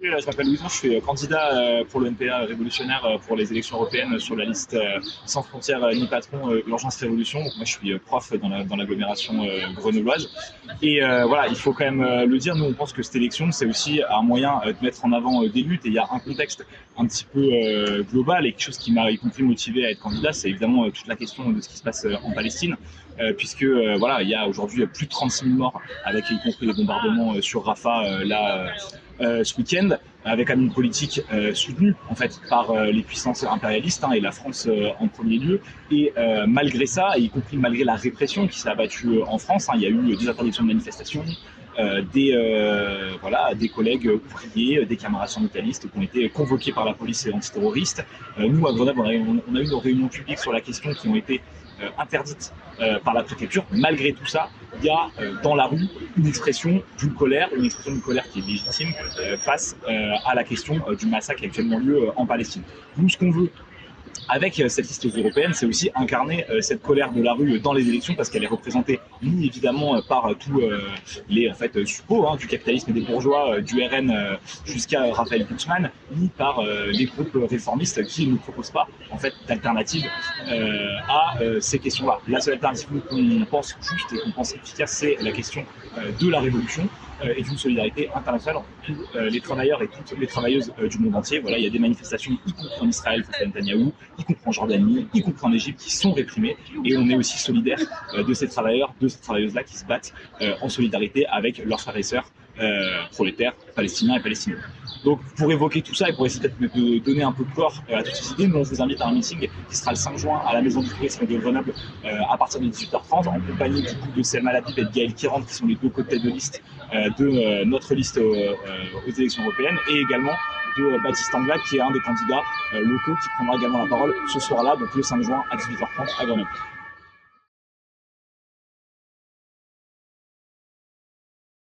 Je m'appelle Louison, je suis candidat pour le NPA révolutionnaire pour les élections européennes sur la liste Sans frontières ni patron, Urgence Révolution. Donc moi je suis prof dans l'agglomération grenobloise. Et voilà, il faut quand même le dire, nous on pense que cette élection c'est aussi un moyen de mettre en avant des luttes et il y a un contexte un petit peu global et quelque chose qui m'a y compris motivé à être candidat, c'est évidemment toute la question de ce qui se passe en Palestine. Puisque voilà, il y a aujourd'hui plus de 36 000 morts, avec y compris les bombardements sur Rafah ce week-end, avec une politique soutenue en fait par les puissances impérialistes et la France en premier lieu. Et malgré ça, et y compris malgré la répression qui s'est abattue en France, il y a eu des interdictions de manifestation, des collègues ouvriers, des camarades syndicalistes qui ont été convoqués par la police antiterroriste. Nous, à Grenoble, on a eu nos réunions publiques sur la question qui ont été interdites par la préfecture. Malgré tout ça, il y a dans la rue une expression d'une colère qui est légitime face à la question du massacre qui a actuellement lieu en Palestine. Nous, ce qu'on veut avec cette liste européenne, c'est aussi incarner cette colère de la rue dans les élections, parce qu'elle est représentée ni évidemment par tous les suppôts du capitalisme et des bourgeois, du RN jusqu'à Raphaël Glucksmann, ni par les groupes réformistes qui ne proposent pas en fait d'alternative à ces questions-là. La seule alternative qu'on pense juste et qu'on pense efficace, c'est la question de la révolution et d'une solidarité internationale entre tous les travailleurs et toutes les travailleuses du monde entier. Voilà, il y a des manifestations, y compris en Israël face à Netanyahou, y compris en Jordanie, y compris en Égypte, qui sont réprimées. Et on est aussi solidaires de ces travailleurs, de ces travailleuses-là qui se battent en solidarité avec leurs frères et sœurs prolétaires palestiniens et palestiniennes. Donc pour évoquer tout ça et pour essayer de donner un peu de corps à toutes ces idées, nous on vous invite à un meeting qui sera le 5 juin à la Maison du Tourisme de Grenoble à partir de 18h30 en compagnie du coup de Selma Labib et de Gaël Kirand qui sont les deux côtés de liste de notre liste aux élections européennes, et également de Baptiste Anglade qui est un des candidats locaux qui prendra également la parole ce soir-là, donc le 5 juin à 18h30 à Grenoble.